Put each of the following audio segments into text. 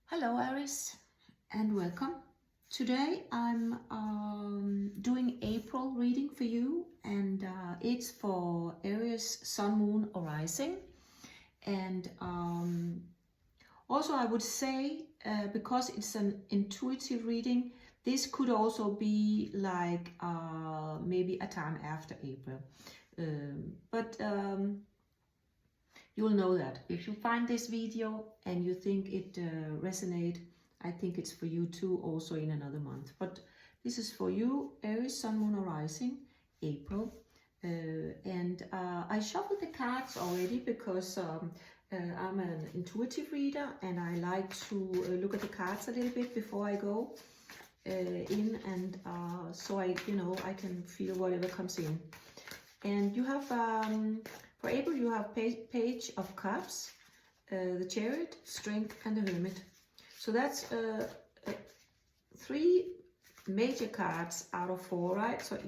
Hello Aries and welcome. Today I'm doing April reading for you, and it's for Aries Sun, Moon or Rising. And also I would say, because it's an intuitive reading, this could also be like maybe a time after April. But you'll know that if you find this video and you think it resonates, I think it's for you too, also in another month. But this is for you, Aries, Sun, Moon, or Rising, April. And I shuffled the cards already because I'm an intuitive reader and I like to look at the cards a little bit before I go in, and so I can feel whatever comes in. And you have for April, you have Page of Cups, the Chariot, Strength, and the Hermit. So that's three major cards out of four, right? So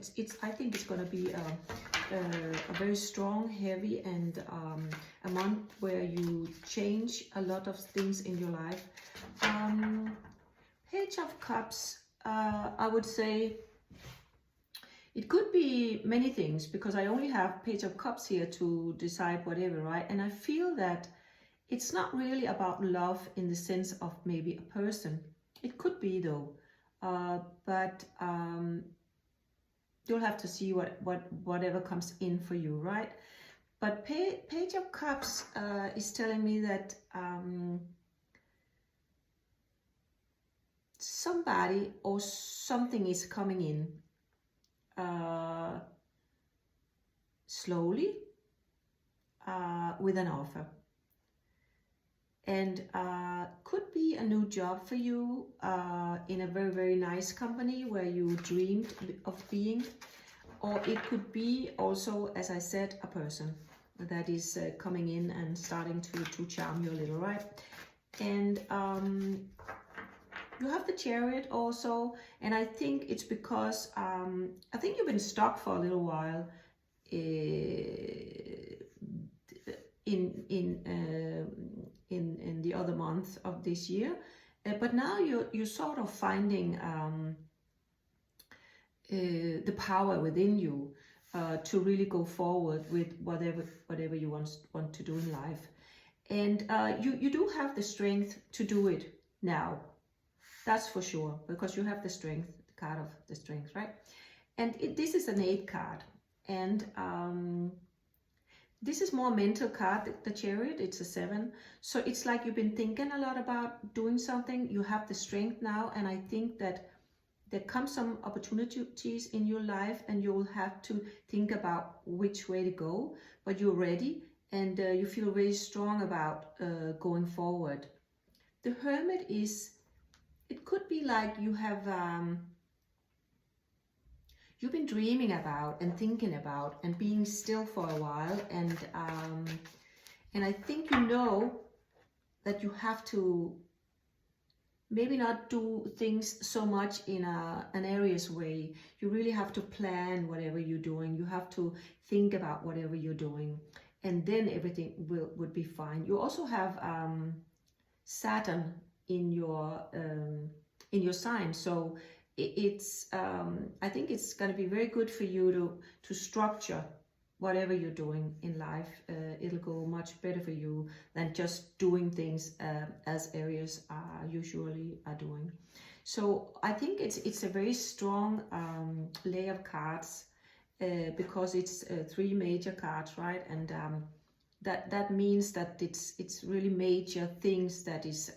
I think it's going to be a very strong, heavy, and a month where you change a lot of things in your life. Page of Cups, I would say. It could be many things, because I only have Page of Cups here to decide whatever, right? And I feel that it's not really about love in the sense of maybe a person. It could be though, but you'll have to see whatever comes in for you, right? But Page of Cups is telling me that somebody or something is coming in. Slowly, with an offer, and could be a new job for you in a very, very nice company where you dreamed of being, or it could be also, as I said, a person that is coming in and starting to charm you a little, right? And you have the Chariot also, and I think it's because I think you've been stuck for a little while in the other month of this year, but now you're sort of finding the power within you to really go forward with whatever you want to do in life, and you do have the strength to do it now. That's for sure, because you have the strength, the card of the strength, right? And this is an 8 card, and this is more mental card, the Chariot. It's a 7, so it's like you've been thinking a lot about doing something. You have the strength now, and I think that there come some opportunities in your life, and you'll have to think about which way to go, but you're ready, and you feel really strong about going forward. The Hermit is, it could be like you have you've been dreaming about and thinking about and being still for a while, and I think you know that you have to maybe not do things so much in an Aries way. You really have to plan whatever you're doing. You have to think about whatever you're doing, and then everything would be fine. You also have Saturn in your sign, so it's I think it's going to be very good for you to structure whatever you're doing in life. It'll go much better for you than just doing things as Aries usually are doing. So I think it's a very strong lay of cards, because it's 3 major cards, right? And that means that it's really major things that is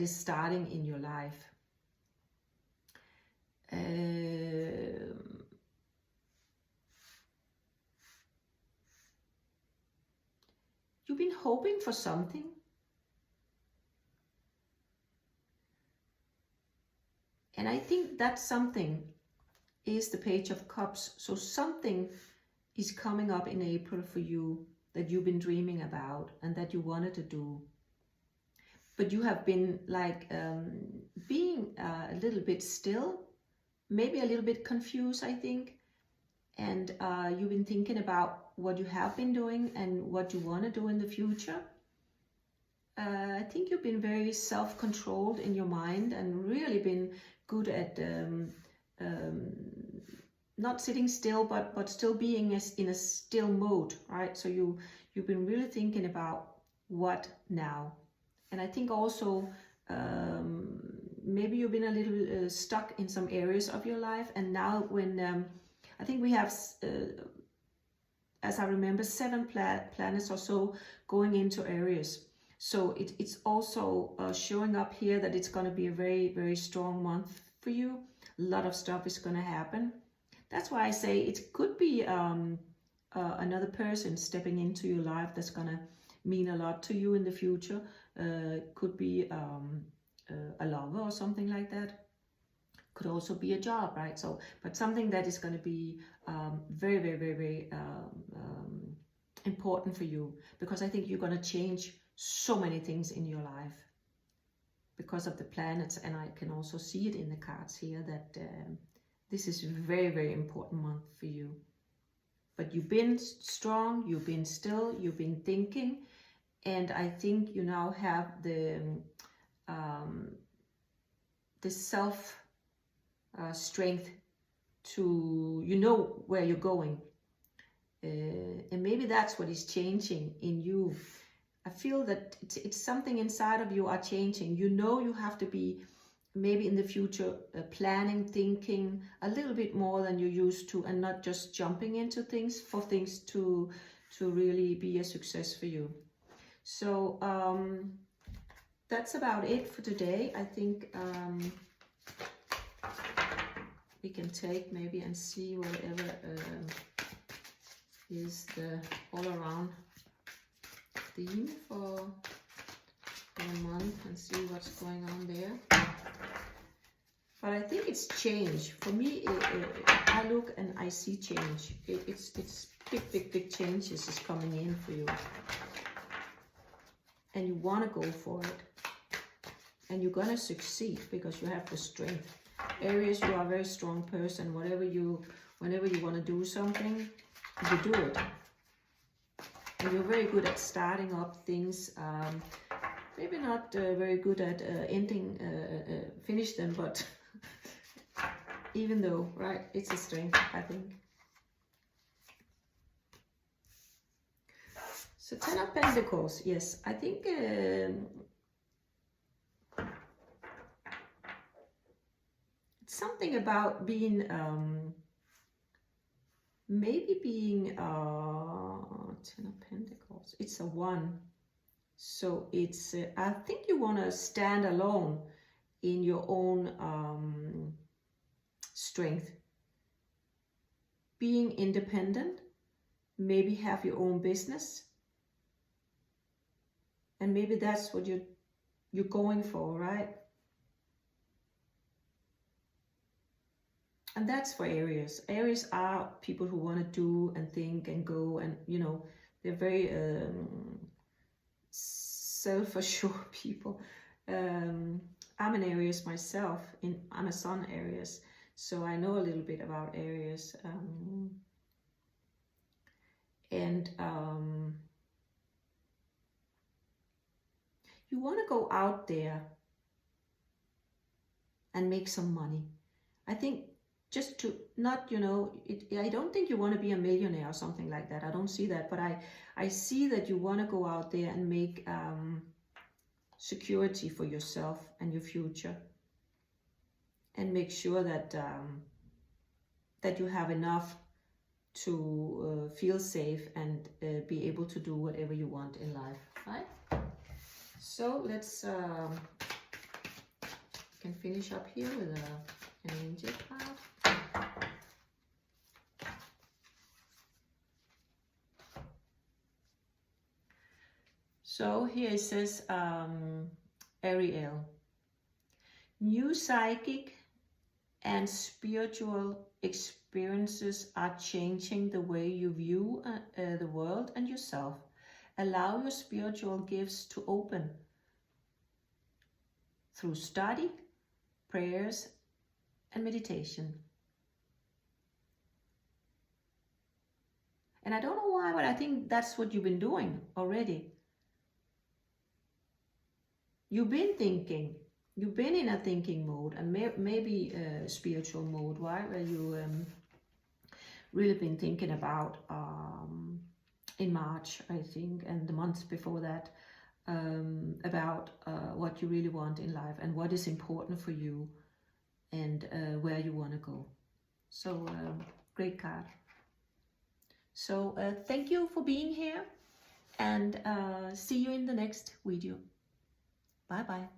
starting in your life. You've been hoping for something, and I think that something is the Page of Cups. So something is coming up in April for you that you've been dreaming about and that you wanted to do, but you have been like being a little bit still, maybe a little bit confused, I think, and you've been thinking about what you have been doing and what you want to do in the future. I think you've been very self-controlled in your mind and really been good at um, not sitting still, but still being in a still mode, right? So you've been really thinking about what now. And I think also maybe you've been a little stuck in some areas of your life, and now when I think we have as I remember 7 planets or so going into Aries. So it's also showing up here that it's going to be a very, very strong month for you. A lot of stuff is going to happen. That's why I say it could be another person stepping into your life that's going to mean a lot to you in the future. Could be a lover or something like that. Could also be a job, right? So, but something that is going to be very, very, very, very important for you, because I think you're going to change so many things in your life because of the planets, and I can also see it in the cards here that this is a very, very important month for you. But you've been strong, you've been still, you've been thinking, and I think you now have the self strength to, you know where you're going, and maybe that's what is changing in you. I feel that it's something inside of you are changing. You know you have to be maybe in the future planning, thinking a little bit more than you used to, and not just jumping into things for things to really be a success for you. So that's about it for today. I think we can take maybe and see whatever is the all-around theme for a month, and see what's going on there. But I think it's change. For me, I look and I see change. It's big changes is coming in for you. And you want to go for it. And you're going to succeed because you have the strength. Aries, you are a very strong person. Whenever you want to do something, you do it. And you're very good at starting up things. Maybe not very good at finish them, but even though, right, it's a strength, I think. So 10 of Pentacles, yes, I think it's something about being, maybe being 10 of Pentacles, it's a 1. So it's, I think you want to stand alone in your own strength. Being independent, maybe have your own business. And maybe that's what you're going for, right? And that's for Aries. Aries are people who want to do and think and go, and you know, they're very self-assured people. I'm an Aries myself, I'm a Sun Aries, so I know a little bit about Aries. You want to go out there and make some money. I think just to not, you know, I don't think you want to be a millionaire or something like that. I don't see that, but I see that you want to go out there and make security for yourself and your future, and make sure that that you have enough to feel safe and be able to do whatever you want in life, right? So let's can finish up here with an angel card. So here it says Ariel, new psychic and spiritual experiences are changing the way you view the world and yourself. Allow your spiritual gifts to open through study, prayers, and meditation. And I don't know why, but I think that's what you've been doing already. you've been thinking. You've been in a thinking mode, and maybe a spiritual mode, right? Where you really been thinking about in March, I think, and the months before that, about what you really want in life and what is important for you, and where you want to go. So great card. So thank you for being here, and see you in the next video. Bye bye.